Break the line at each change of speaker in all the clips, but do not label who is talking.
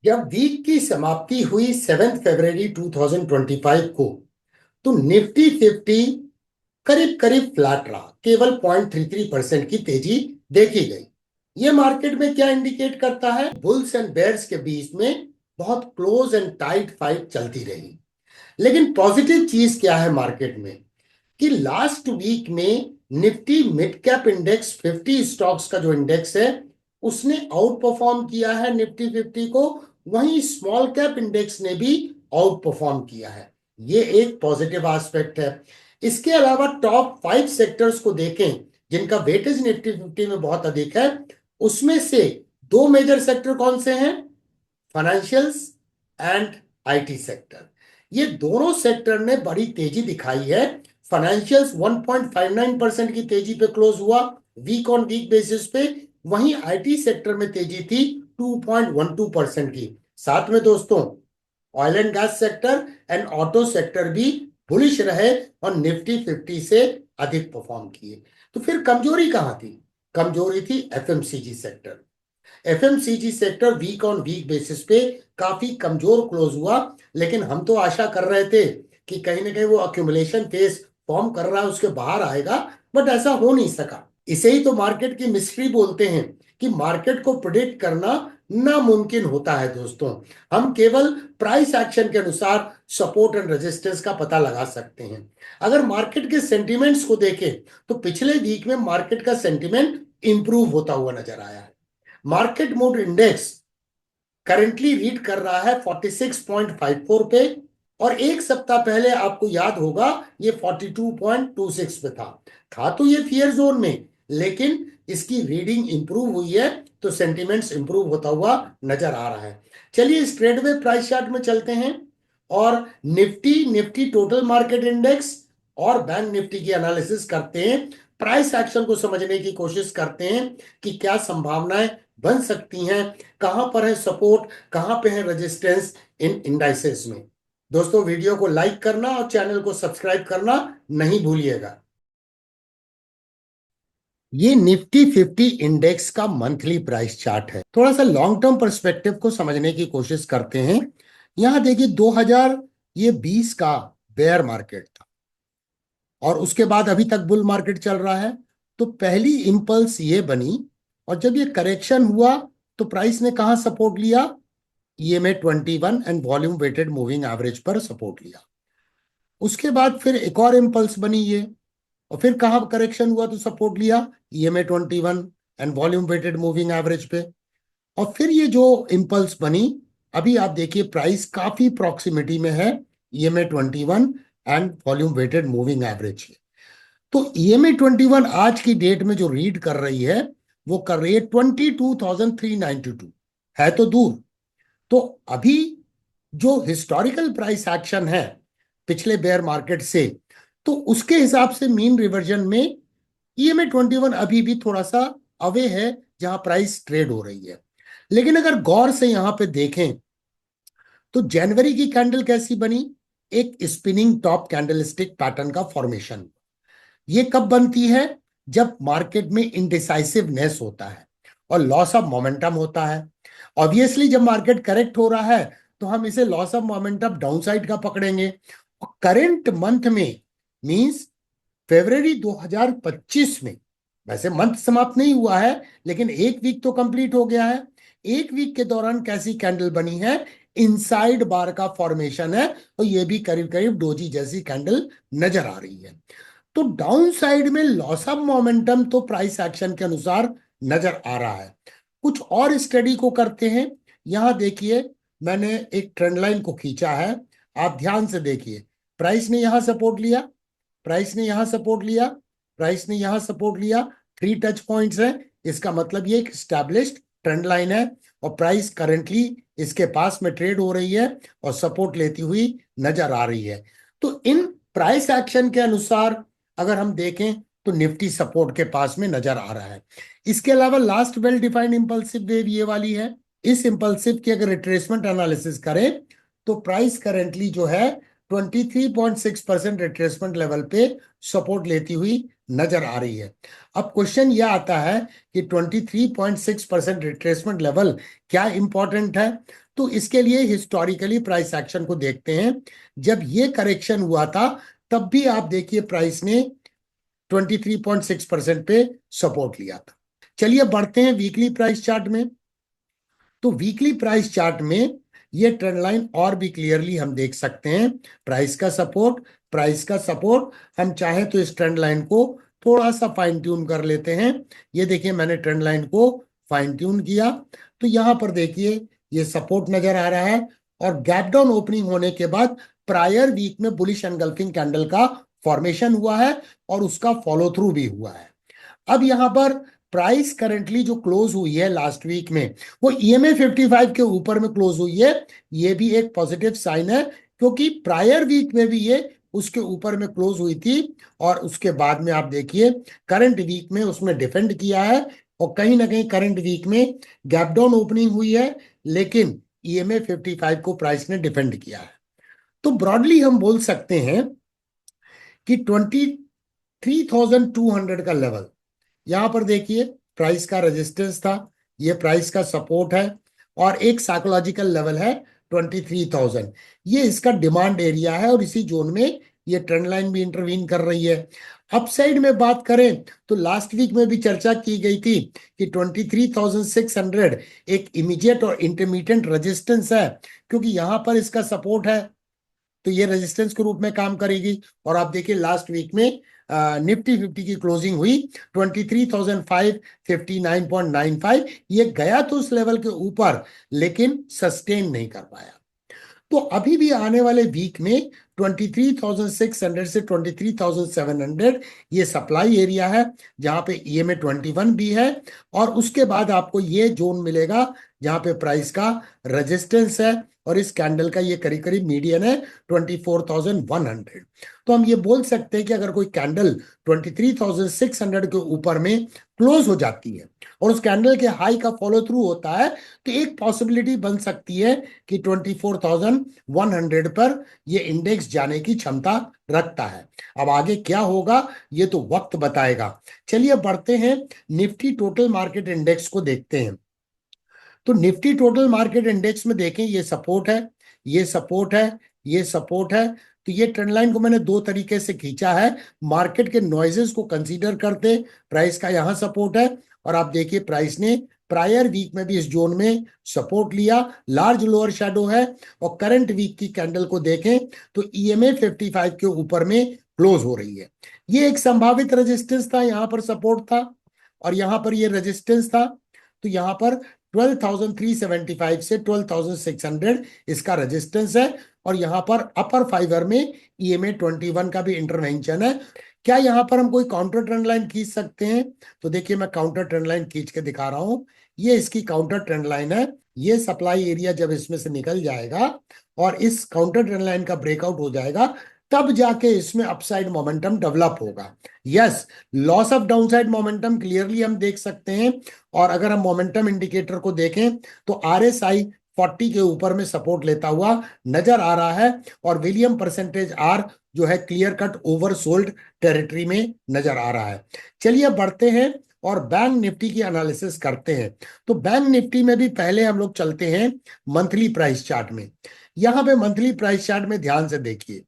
जब वीक की समाप्ति हुई 7 फरवरी 2025 को, तो निफ्टी 50 करीब करीब फ्लैट रहा, केवल 0.33% की तेजी देखी गई। यह मार्केट में क्या इंडिकेट करता है? बुल्स एंड बेयर्स के बीच में बहुत क्लोज एंड टाइट फाइट चलती रही। लेकिन पॉजिटिव चीज क्या है मार्केट में कि लास्ट वीक में Nifty mid cap index 50 stocks का जो इंडेक्स है उसने आउट परफॉर्म किया है निफ्टी 50 को। वहीं स्मॉल कैप इंडेक्स ने भी आउट परफॉर्म किया है। ये एक पॉजिटिव एस्पेक्ट है। इसके अलावा टॉप 5 सेक्टर्स को देखें जिनका वेटेज निफ्टी 50 में बहुत अधिक है, उसमें से दो मेजर सेक्टर कौन से हैं? Financials and IT sector. ये दोनों सेक्टर ने बड़ी तेजी दिखाई है। फाइनेंशियल्स 1.59% की तेजी पे क्लोज हुआ वीक ऑन वीक बेसिस पे। वहीं आईटी सेक्टर में तेजी थी 2.12% की। साथ में दोस्तों, oil and gas sector and auto sector भी बुलिश रहे और निफ्टी 50 से अधिक परफॉर्म किए। तो फिर कमजोरी कहां थी? कमजोरी थी FMCG sector. FMCG sector week on week basis पे काफी कमजोर क्लोज हुआ। लेकिन हम तो आशा कर रहे थे कि कहीं ना कहीं वो अक्यूमुलेशन फेस फॉर्म कर रहा है, उसके बाहर आएगा, बट ऐसा हो नहीं सका। इसे ही तो मार्केट की मिस्ट्री बोलते हैं कि मार्केट को प्रिडिक्ट करना नामुमकिन होता है दोस्तों। हम केवल प्राइस एक्शन के अनुसार सपोर्ट एंड रेजिस्टेंस का पता लगा सकते हैं। अगर मार्केट के सेंटिमेंट्स को देखें तो पिछले वीक में मार्केट का सेंटिमेंट इंप्रूव होता हुआ नजर आया है। Market mood index currently read कर रहा है 46.54 पे, और एक सप्ताह पहले आपको याद होगा ये 42.26 पे था तो ये फियर जोन में, लेकिन इसकी रीडिंग इंप्रूव हुई है तो सेंटिमेंट्स इंप्रूव होता हुआ नजर आ रहा है। चलिए इस ट्रेडवे प्राइस चार्ट में चलते हैं और Nifty Nifty total market index और बैंक निफ्टी की एनालिसिस करते हैं। प्राइस एक्शन को समझने की कोशिश करते हैं कि क्या संभावनाएं बन सकती हैं, कहां पर है सपोर्ट, कहां पे है रेजिस्टेंस इन इंडाइसेस में। दोस्तों वीडियो को लाइक करना और चैनल को सब्सक्राइब करना नहीं भूलिएगा। ये निफ्टी 50 इंडेक्स का मंथली प्राइस चार्ट है। थोड़ा सा लॉन्ग टर्म पर्सपेक्टिव को समझने की कोशिश करते हैं। यहां देखिए 2020 का बेयर मार्केट था और उसके बाद अभी तक बुल मार्केट चल रहा है। तो पहली इंपल्स ये बनी, और जब ये करेक्शन हुआ तो प्राइस ने कहां सपोर्ट लिया? EMA 21 and volume weighted moving average पर सपोर्ट लिया। उसके बाद फिर एक और इंपल्स बनी ये, और फिर कहां करेक्शन हुआ तो सपोर्ट लिया? EMA 21 and volume weighted moving average पे। और फिर ये जो इंपल्स बनी, अभी आप देखिए प्राइस काफी प्रॉक्सिमिटी में है EMA 21 and volume weighted moving average है। तो ईएमए 21 आज की डेट में जो रीड कर रही है वो कर रही है 22,392। है तो दूर। तो अभी जो हिस्टोरिकल प्राइस एक्शन है पिछले बेयर मार्केट से, तो उसके हिसाब से मीन रिवर्जन में ईएमए 21 अभी भी थोड़ा सा अवे है जहां प्राइस ट्रेड हो रही है। लेकिन अगर गौर से यहां पे देखें तो जनवरी की कैंडल कैसी बनी? एक स्पिनिंग टॉप कैंडलस्टिक पैटर्न का फॉर्मेशन। ये कब बनती है? जब मार्केट में इनडिसाइसिवनेस होता है और लॉस ऑफ मोमेंटम होता है। ऑब्वियसली जब मार्केट करेक्ट हो रहा है तो हम इसे लॉस ऑफ मोमेंटम डाउनसाइड का पकड़ेंगे। करंट मंथ में मींस फरवरी 2025 में, वैसे मंथ समाप्त नहीं हुआ है लेकिन एक वीक तो कंप्लीट हो गया है। एक वीक के दौरान कैसी कैंडल बनी है? इनसाइड बार का फॉर्मेशन है, और ये भी करीब करीब डोजी जैसी कैंडल नजर आ रही है। तो डाउन साइड में लॉस ऑफ मोमेंटम तो प्राइस एक्शन के अनुसार नजर आ रहा है। कुछ और स्टडी को करते हैं। यहां देखिए मैंने एक ट्रेंड लाइन को खींचा है, आप ध्यान से देखिए। प्राइस ने यहां सपोर्ट लिया, प्राइस ने यहां सपोर्ट लिया, प्राइस ने यहां सपोर्ट लिया। 3 टच पॉइंट्स है। इसका मतलब ये एक स्टैब्लिश्ड ट्रेंड लाइन है और प्राइस करंटली इसके पास में ट्रेड हो रही है और सपोर्ट लेती हुई नजर आ रही है। तो इन प्राइस एक्शन के अनुसार अगर हम देखें तो निफ्टी सपोर्ट के पास में नजर आ रहा है। इसके अलावा last well defined impulsive wave ये वाली है। इस इंपल्सिव की अगर रिट्रेसमेंट एनालिसिस करें तो प्राइस करेंटली जो है 23.6% रिट्रेसमेंट लेवल पे सपोर्ट लेती हुई नजर आ रही है। अब क्वेश्चन यह आता है कि 23.6% रिट्रेसमेंट लेवल क्या इंपॉर्टेंट है? तो इसके लिए हिस्टोरिकली प्राइस एक्शन को देखते हैं। जब ये करेक्शन हुआ था तब भी आप देखिए प्राइस ने 23.6% पे सपोर्ट लिया था। चलिए बढ़ते हैं वीकली प्राइस चार्ट में। तो वीकली प्राइस चार्ट में ये ट्रेंड लाइन और भी क्लियरली हम देख सकते हैं। प्राइस का सपोर्ट, प्राइस का सपोर्ट। हम चाहे तो इस ट्रेंड लाइन को थोड़ा सा फाइन ट्यून कर लेते हैं। ये देखिए मैंने ट्रेंड लाइन को फाइन ट्यून किया, तो यहां पर देखिए ये सपोर्ट नजर आ रहा है और गैप डाउन ओपनिंग होने के बाद प्रायर वीक में बुलिश एनगल्फिंग कैंडल का फॉर्मेशन हुआ है और उसका फॉलो थ्रू भी हुआ है। अब यहां पर प्राइस करंटली जो क्लोज हुई है लास्ट वीक में वो EMA 55 के ऊपर में क्लोज हुई है। ये भी एक पॉजिटिव साइन है क्योंकि प्रायर वीक में भी ये उसके ऊपर में क्लोज हुई थी और उसके बाद में आप देखिए करंट वीक में उसने डिफेंड किया है और कहीं ना कहीं करंट वीक में गैप डाउन ओपनिंग हुई है, लेकिन EMA 55 को प्राइस ने डिफेंड किया है। तो ब्रॉडली हम बोल सकते हैं कि 23,200 का लेवल, यहां पर देखिए प्राइस का रेजिस्टेंस था, ये प्राइस का सपोर्ट है और एक साइकोलॉजिकल लेवल है 23,000। ये इसका डिमांड एरिया है और इसी जोन में ये ट्रेंड लाइन भी इंटरवीन कर रही है। अपसाइड में बात करें तो लास्ट वीक में भी चर्चा की गई थी कि 23,600 एक इमीडिएट और इंटरमीडिएट रेजिस्टेंस है, क्योंकि यहां पर इसका सपोर्ट है तो ये रेजिस्टेंस के रूप में काम करेगी। और आप देखिए लास्ट वीक में निफ्टी 50 की क्लोजिंग हुई 23,559.95। ये गया तो उस लेवल के ऊपर लेकिन सस्टेन नहीं कर पाया। तो अभी भी आने वाले वीक में 23,600 से 23,700 ये सप्लाई एरिया है जहां पे EMA 21 भी है और उसके बाद आपको ये जोन मिलेगा जहां पे प्राइस का रेजिस्टेंस है और इस कैंडल का ये करीब करीब मीडियन है 24,100। तो हम ये बोल सकते हैं कि अगर कोई कैंडल 23,600 के ऊपर में क्लोज हो जाती है और उस कैंडल के हाई का फॉलो थ्रू होता है तो एक पॉसिबिलिटी बन सकती है कि 24,100 पर ये इंडेक्स जाने की क्षमता रखता है। अब आगे क्या होगा ये तो वक्त बताएगा। चलिए बढ़ते हैं निफ्टी टोटल मार्केट इंडेक्स को देखते हैं। तो निफ्टी टोटल मार्केट इंडेक्स में देखें ये सपोर्ट है, ये सपोर्ट है, ये सपोर्ट है। तो ये ट्रेंड लाइन को मैंने दो तरीके से खींचा है, मार्केट के नॉइजेस को कंसीडर करते। प्राइस का यहां सपोर्ट है और आप देखिए प्राइस ने प्रायर वीक में भी इस जोन में सपोर्ट लिया, लार्ज लोअर शैडो है और करंट वीक की कैंडल को देखें तो EMA 55 के ऊपर में क्लोज हो रही है। ये एक संभावित रेजिस्टेंस था, यहां पर सपोर्ट था और यहां पर ये रेजिस्टेंस था। तो यहां पर 12,375 से 12,600 इसका रेजिस्टेंस है और यहां पर अपर फाइबर में EMA 21 का भी इंटरवेंशन है। क्या यहां पर हम कोई काउंटर ट्रेंड लाइन खींच सकते हैं? तो देखिए मैं काउंटर ट्रेंड लाइन खींच के दिखा रहा हूं, ये इसकी काउंटर ट्रेंड लाइन है। ये सप्लाई एरिया जब इसमें से निकल जाएगा और इस काउंटर ट्रेंड लाइन का ब्रेकआउट हो जाएगा तब जाके इसमें अपसाइड मोमेंटम डेवलप होगा। Yes, loss of downside momentum clearly हम देख सकते हैं और अगर हम मोमेंटम इंडिकेटर को देखें तो RSI 40 के ऊपर में सपोर्ट लेता हुआ नजर आ रहा है और विलियम परसेंटेज R जो है क्लियर कट ओवरसोल्ड टेरिटरी में नजर आ रहा है। चलिए बढ़ते हैं और बैंक निफ्टी की एनालिसिस करते हैं। तो बैंक निफ्टी में भी पहले हम लोग चलते हैं मंथली प्राइस चार्ट में। यहां पे मंथली प्राइस चार्ट में ध्यान से देखिए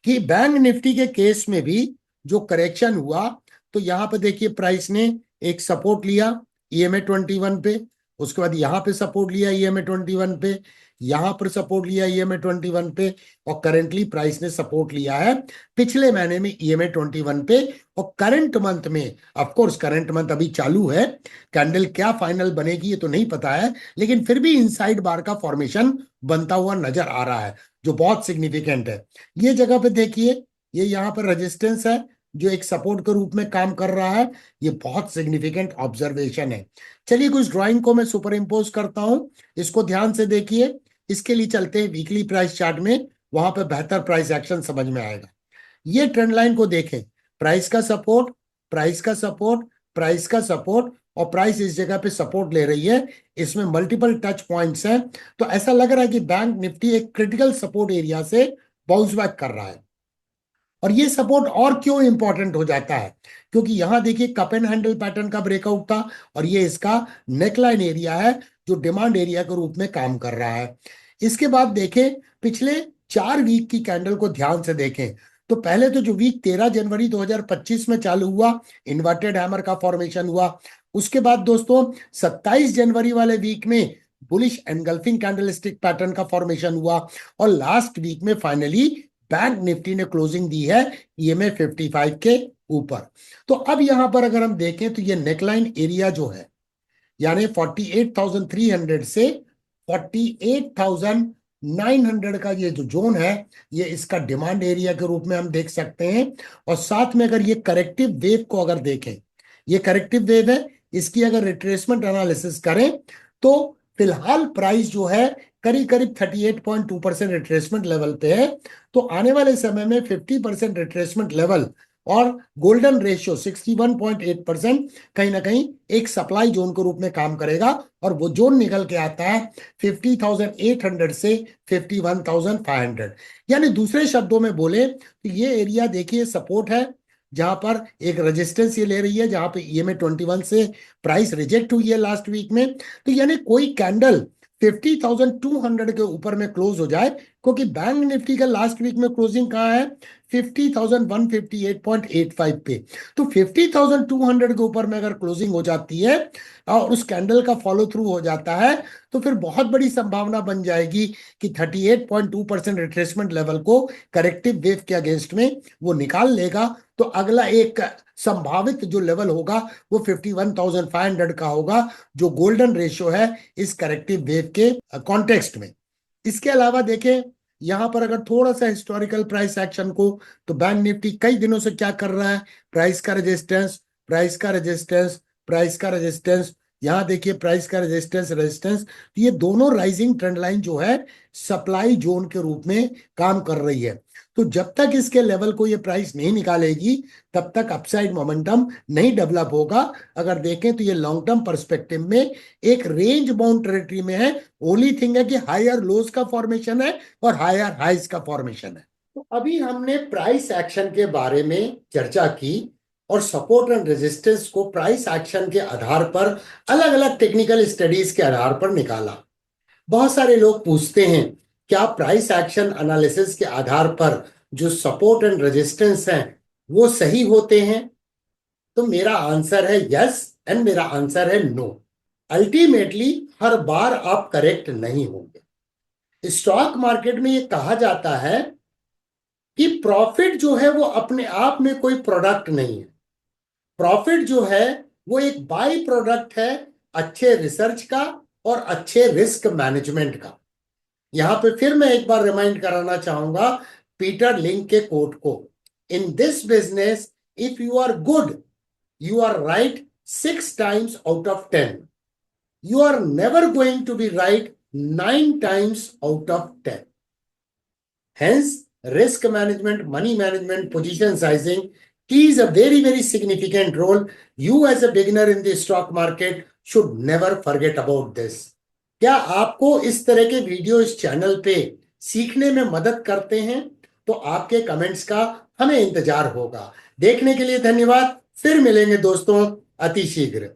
कि बैंक निफ्टी के केस में भी जो करेक्शन हुआ तो यहां पे देखिए प्राइस ने एक सपोर्ट लिया EMA 21 पे, उसके बाद यहां पे सपोर्ट लिया EMA 21 पे, यहां पर सपोर्ट लिया EMA 21 पे और करेंटली प्राइस ने सपोर्ट लिया है पिछले महीने में EMA 21 पे और करंट मंथ में। ऑफ कोर्स करंट मंथ अभी चालू है, कैंडल क्या फाइनल बनेगी ये तो नहीं पता है, लेकिन फिर भी इनसाइड बार का फॉर्मेशन बनता हुआ नजर आ रहा है जो बहुत सिग्निफिकेंट है। ये जगह पे देखिए ये यहाँ पर रेजिस्टेंस है जो एक सपोर्ट के रूप में काम कर रहा है, ये बहुत सिग्निफिकेंट ऑब्जर्वेशन है। चलिए कुछ ड्राइंग को मैं सुपर इम्पोज करता हूं, इसको ध्यान से देखिए। इसके लिए चलते हैं वीकली प्राइस चार्ट में, वहां पे बेहतर प्राइस एक्शन समझ में आएगा। ये ट्रेंड लाइन को देखें, प्राइस का सपोर्ट, प्राइस का सपोर्ट, प्राइस का सपोर्ट और प्राइस इस जगह पे सपोर्ट ले रही है, इसमें मल्टीपल टच पॉइंट्स हैं। तो ऐसा लग रहा है कि बैंक निफ्टी एक क्रिटिकल सपोर्ट एरिया से बाउंस बैक कर रहा है। और ये सपोर्ट और क्यों इंपॉर्टेंट हो जाता है, क्योंकि यहां देखिए कप एंड हैंडल पैटर्न का ब्रेकआउट था और ये इसका नेकलाइन एरिया है जो डिमांड एरिया के रूप में काम कर रहा है। इसके बाद देखें पिछले 4 वीक की कैंडल को ध्यान से देखें तो पहले तो जो वीक 13 जनवरी 2025 में चालू हुआ, इन्वर्टेड हैमर का फॉर्मेशन हुआ। उसके बाद दोस्तों 27 जनवरी वाले वीक में बुलिश एनगल्फिंग कैंडलस्टिक पैटर्न का फॉर्मेशन हुआ और लास्ट वीक में फाइनली बैंक निफ्टी ने क्लोजिंग दी है ईएमए 55 के ऊपर। तो अब यहां पर अगर हम देखें तो ये नेकलाइन एरिया जो है यानी 48,300 से 48,900 का ये जो जोन है ये इसका डिमांड एरिया के रूप में हम देख सकते हैं। और साथ में अगर ये करेक्टिव वेव को अगर देखें, ये करेक्टिव वेव है, इसकी अगर रिट्रेसमेंट एनालिसिस करें तो फिलहाल प्राइस जो है करीब करीब 38.2% रिट्रेसमेंट लेवल पे है। तो आने वाले समय में 50% रिट्रेसमेंट लेवल और गोल्डन रेशियो 61.8% कहीं ना कहीं एक सप्लाई जोन के रूप में काम करेगा और वो जोन निकल के आता है 50,800 से 51,500। यानी दूसरे शब्दों में बोले तो ये एरिया देखिए सपोर्ट है जहां पर एक रेजिस्टेंस ये ले रही है, जहां पे ईएमए 21 से प्राइस रिजेक्ट हुई है लास्ट वीक में। तो यानी कोई कैंडल 50,200 के ऊपर में क्लोज हो जाए, क्योंकि बैंक निफ्टी का लास्ट वीक में क्लोजिंग कहाँ है 50,158.85 पे। तो 50,200 के ऊपर में अगर क्लोजिंग हो जाती है और उस कैंडल का फॉलो थ्रू हो जाता है तो फिर बहुत बड़ी संभावना बन जाएगी कि 38.2% रिट्रेसमेंट लेवल को करेक्टिव वेव के अगेंस्ट में वो निकाल लेगा। तो अगला एक संभावित जो लेवल होगा वो 51,500 का होगा, जो गोल्डन रेशियो है इस करेक्टिव वेव के कॉन्टेक्स्ट में। इसके अलावा देखें यहां पर अगर थोड़ा सा हिस्टोरिकल प्राइस एक्शन को, तो बैंक निफ्टी कई दिनों से क्या कर रहा है, प्राइस का रेजिस्टेंस, प्राइस का रेजिस्टेंस, प्राइस का रेजिस्टेंस। यहां देखिए प्राइस का रेजिस्टेंस रेजिस्टेंस, तो ये दोनों राइजिंग ट्रेंड लाइन जो है सप्लाई जोन के रूप में काम कर रही है। तो जब तक इसके लेवल को ये प्राइस नहीं निकालेगी तब तक अपसाइड मोमेंटम नहीं डेवलप होगा। अगर देखें तो ये लॉन्ग टर्म पर्सपेक्टिव में एक रेंज बाउंड टेरिटरी में है। ओनली थिंग है कि हायर लोज का फॉर्मेशन है और हायर हाइज का फॉर्मेशन है। तो अभी हमने प्राइस एक्शन के बारे में चर्चा की और सपोर्ट एंड रेजिस्टेंस को प्राइस एक्शन के आधार पर अलग अलग टेक्निकल स्टडीज के आधार पर निकाला। बहुत सारे लोग पूछते हैं क्या प्राइस एक्शन एनालिसिस के आधार पर जो सपोर्ट एंड रेजिस्टेंस हैं वो सही होते हैं। तो मेरा आंसर है यस एंड मेरा आंसर है नो। अल्टीमेटली हर बार आप करेक्ट नहीं होंगे। स्टॉक मार्केट में ये कहा जाता है कि प्रॉफिट जो है वो अपने आप में कोई प्रोडक्ट नहीं है। प्रॉफिट जो है वो एक बाई प्रोडक्ट है अच्छे रिसर्च का और अच्छे रिस्क मैनेजमेंट का। यहां पे फिर मैं एक बार रिमाइंड कराना चाहूंगा पीटर लिंक के कोट को, in this business if you are good you are right 6 times out of 10. You are never going to be right 9 times out of 10. Hence, risk management, money management, position sizing plays a very, very significant role. You as a beginner in the stock market should never forget about this. क्या आपको इस तरह के video इस channel पे सीखने में मदद करते हैं? तो आपके कमेंट्स का हमें इंतजार होगा। देखने के लिए धन्यवाद। फिर मिलेंगे दोस्तों अति शीघ्र।